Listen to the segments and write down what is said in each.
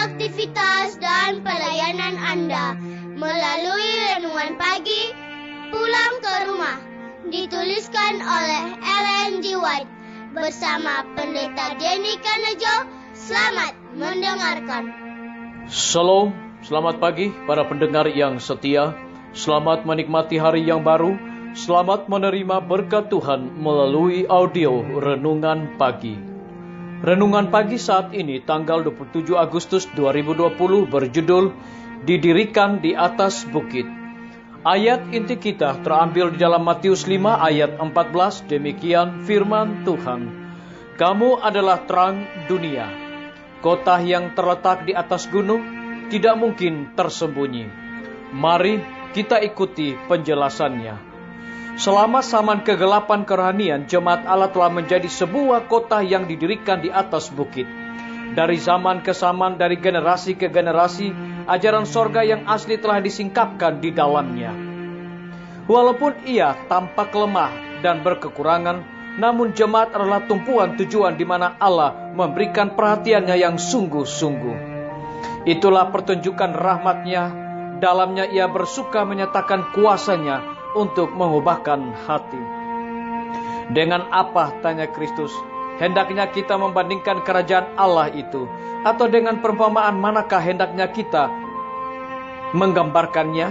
aktivitas dan pelayanan Anda melalui Renungan Pagi Pulang ke Rumah, dituliskan oleh Ellen G. White bersama Pendeta Denny Kanejo. Selamat mendengarkan. Shalom, selamat pagi para pendengar yang setia. Selamat menikmati hari yang baru. Selamat menerima berkat Tuhan melalui audio Renungan Pagi. Renungan Pagi saat ini tanggal 27 Agustus 2020 berjudul Didirikan di Atas Bukit. Ayat inti kita terambil di dalam Matius 5 ayat 14. Demikian firman Tuhan. Kamu adalah terang dunia. Kota yang terletak di atas gunung tidak mungkin tersembunyi. Mari kita ikuti penjelasannya. Selama zaman kegelapan kerohanian, jemaat Allah telah menjadi sebuah kota yang didirikan di atas bukit. Dari zaman ke zaman, dari generasi ke generasi, ajaran sorga yang asli telah disingkapkan di dalamnya. Walaupun ia tampak lemah dan berkekurangan, namun jemaat adalah tumpuan tujuan di mana Allah memberikan perhatiannya yang sungguh-sungguh. Itulah pertunjukan rahmat-Nya. Dalamnya ia bersuka menyatakan kuasanya untuk mengubahkan hati. Dengan apa, tanya Kristus, hendaknya kita membandingkan kerajaan Allah itu? Atau dengan perumpamaan manakah hendaknya kita menggambarkannya?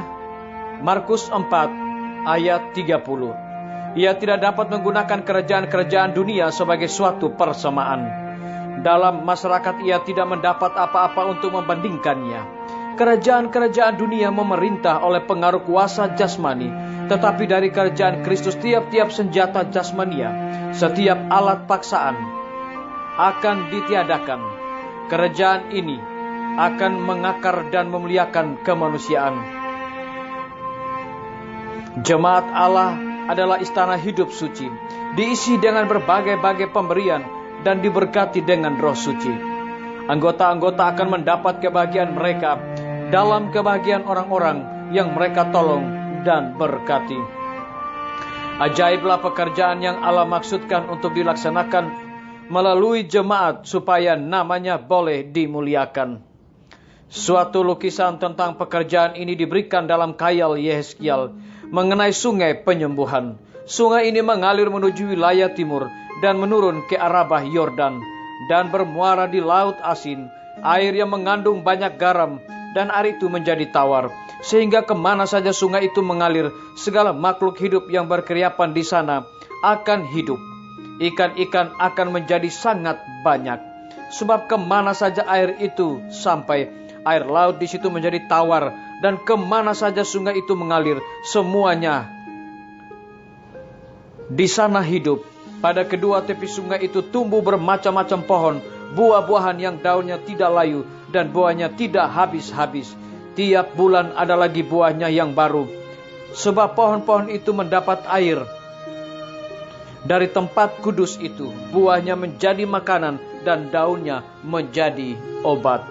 Markus 4 ayat 30. Ia tidak dapat menggunakan kerajaan-kerajaan dunia sebagai suatu persamaan. Dalam masyarakat ia tidak mendapat apa-apa untuk membandingkannya. Kerajaan-kerajaan dunia memerintah oleh pengaruh kuasa jasmani, tetapi dari kerajaan Kristus tiap-tiap senjata jasmania, setiap alat paksaan akan ditiadakan. Kerajaan ini akan mengakar dan memuliakan kemanusiaan. Jemaat Allah adalah istana hidup suci, diisi dengan berbagai-bagai pemberian dan diberkati dengan Roh Suci. Anggota-anggota akan mendapat kebahagiaan mereka dalam kebahagiaan orang-orang yang mereka tolong dan berkati. Ajaiblah pekerjaan yang Allah maksudkan untuk dilaksanakan melalui jemaat supaya namanya boleh dimuliakan. Suatu lukisan tentang pekerjaan ini diberikan dalam khayal Yehezkiel mengenai sungai penyembuhan. Sungai ini mengalir menuju wilayah timur dan menurun ke Arabah Yordan dan bermuara di Laut Asin, air yang mengandung banyak garam, dan air itu menjadi tawar, sehingga kemana saja sungai itu mengalir, segala makhluk hidup yang berkeriapan di sana akan hidup. Ikan-ikan akan menjadi sangat banyak, sebab kemana saja air itu sampai, air laut di situ menjadi tawar, dan kemana saja sungai itu mengalir, semuanya di sana hidup. Pada kedua tepi sungai itu tumbuh bermacam-macam pohon, buah-buahan yang daunnya tidak layu dan buahnya tidak habis-habis. Tiap bulan ada lagi buahnya yang baru, sebab pohon-pohon itu mendapat air dari tempat kudus itu. Buahnya menjadi makanan dan daunnya menjadi obat.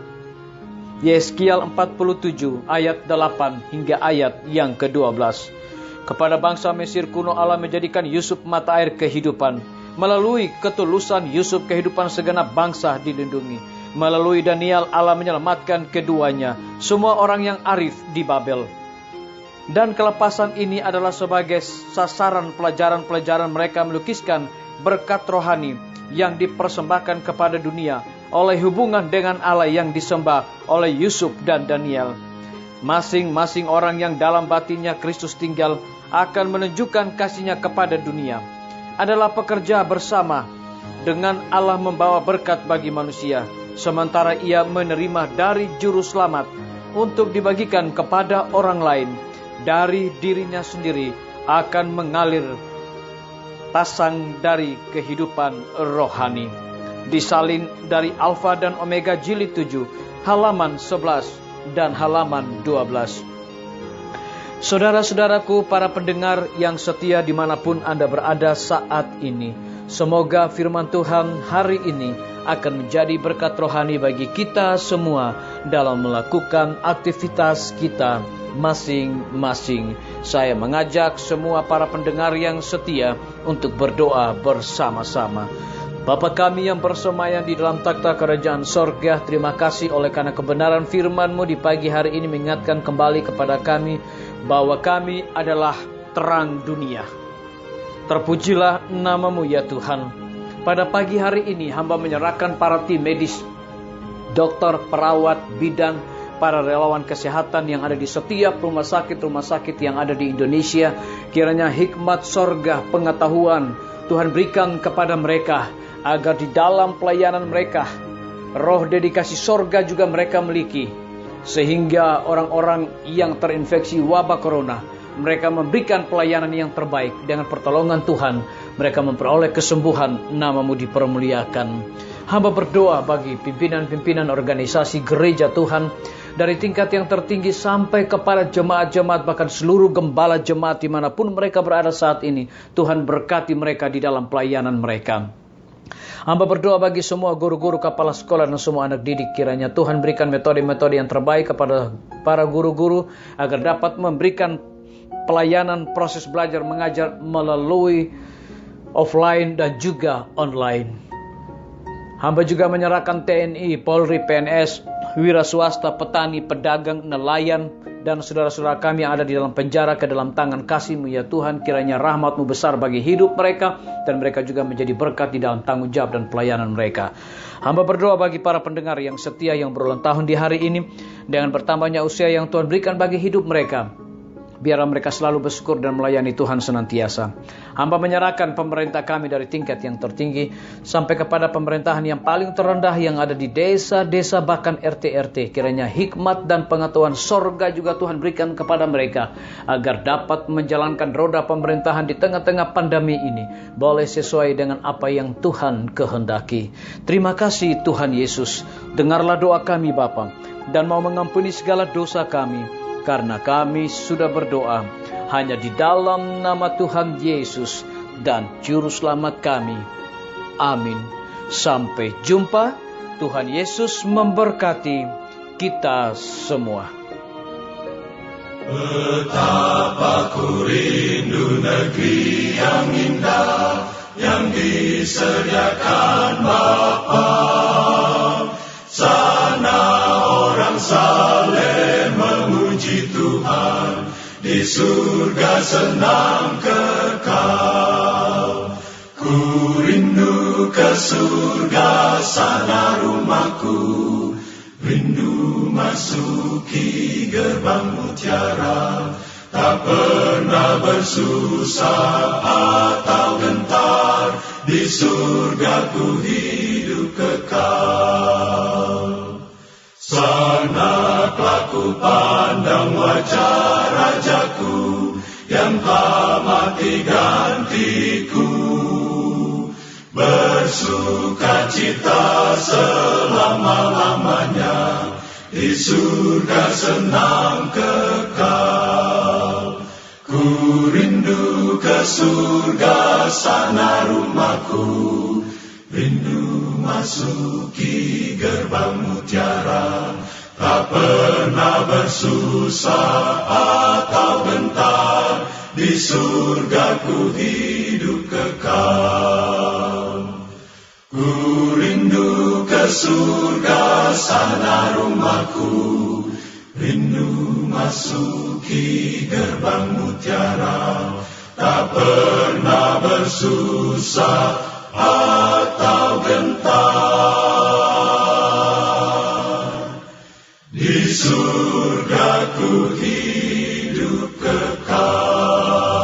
Yehezkiel 47 ayat 8 hingga ayat yang ke-12. Kepada bangsa Mesir kuno Allah menjadikan Yusuf mata air kehidupan. Melalui ketulusan Yusuf kehidupan segenap bangsa dilindungi. Melalui Daniel Allah menyelamatkan keduanya, semua orang yang arif di Babel. Dan kelepasan ini adalah sebagai sasaran pelajaran-pelajaran mereka melukiskan berkat rohani yang dipersembahkan kepada dunia oleh hubungan dengan Allah yang disembah oleh Yusuf dan Daniel. Masing-masing orang yang dalam batinnya Kristus tinggal akan menunjukkan kasihnya kepada dunia. Adalah pekerja bersama dengan Allah membawa berkat bagi manusia, sementara ia menerima dari juru selamat untuk dibagikan kepada orang lain. Dari dirinya sendiri akan mengalir pasang dari kehidupan rohani. Disalin dari Alfa dan Omega jilid 7 halaman 11 dan halaman 12. Saudara-saudaraku, para pendengar yang setia dimanapun Anda berada saat ini, semoga firman Tuhan hari ini akan menjadi berkat rohani bagi kita semua dalam melakukan aktivitas kita masing-masing. Saya mengajak semua para pendengar yang setia untuk berdoa bersama-sama. Bapa kami yang bersemayam di dalam takhta kerajaan sorga, terima kasih oleh karena kebenaran firman-Mu di pagi hari ini mengingatkan kembali kepada kami bahwa kami adalah terang dunia. Terpujilah nama-Mu ya Tuhan. Pada pagi hari ini hamba menyerahkan para tim medis, dokter, perawat, bidan, para relawan kesehatan yang ada di setiap rumah sakit yang ada di Indonesia. Kiranya hikmat sorga, pengetahuan Tuhan berikan kepada mereka, agar di dalam pelayanan mereka, roh dedikasi sorga juga mereka miliki. Sehingga orang-orang yang terinfeksi wabah corona, mereka memberikan pelayanan yang terbaik. Dengan pertolongan Tuhan, mereka memperoleh kesembuhan, nama-Mu dipermuliakan. Hamba berdoa bagi pimpinan-pimpinan organisasi gereja Tuhan, dari tingkat yang tertinggi sampai kepada jemaat-jemaat, bahkan seluruh gembala jemaat dimanapun mereka berada saat ini. Tuhan berkati mereka di dalam pelayanan mereka. Hamba berdoa bagi semua guru-guru, kepala sekolah, dan semua anak didik. Kiranya Tuhan berikan metode-metode yang terbaik kepada para guru-guru, agar dapat memberikan pelayanan proses belajar mengajar melalui offline dan juga online. Hamba juga menyerahkan TNI, Polri, PNS, wira swasta, petani, pedagang, nelayan, dan saudara-saudara kami yang ada di dalam penjara ke dalam tangan kasih-Mu ya Tuhan. Kiranya rahmat-Mu besar bagi hidup mereka, dan mereka juga menjadi berkat di dalam tanggung jawab dan pelayanan mereka. Hamba berdoa bagi para pendengar yang setia yang berulang tahun di hari ini, dengan bertambahnya usia yang Tuhan berikan bagi hidup mereka, biarlah mereka selalu bersyukur dan melayani Tuhan senantiasa. Hamba menyerahkan pemerintah kami dari tingkat yang tertinggi sampai kepada pemerintahan yang paling terendah yang ada di desa-desa, bahkan RT-RT. Kiranya hikmat dan pengetahuan sorga juga Tuhan berikan kepada mereka, agar dapat menjalankan roda pemerintahan di tengah-tengah pandemi ini boleh sesuai dengan apa yang Tuhan kehendaki. Terima kasih Tuhan Yesus. Dengarlah doa kami Bapa, dan mau mengampuni segala dosa kami, karena kami sudah berdoa hanya di dalam nama Tuhan Yesus dan Juru Selamat kami. Amin. Sampai jumpa. Tuhan Yesus memberkati kita semua. Betapa ku rindu negeri yang indah yang disediakan Bapa. Sana orang saleh memuji Tuhan, di surga senang kekal. Ku rindu ke surga, sana rumahku, rindu masuki gerbang mutiara. Tak pernah bersusah atau gentar, di surga ku hidup kekal. Sana ku pandang wajah Rajaku, yang telah mati gantiku. Bersuka cita selama-lamanya, di surga senang kekal. Ku rindu ke surga, sana rumahku, rindu masuki gerbang mutiara. Tak pernah bersusah atau gentar, di surga ku hidup kekal. Ku rindu ke surga, sana rumahku, rindu masuki gerbang mutiara. Tak pernah bersusah atau gentar, di surga ku hidup kekal.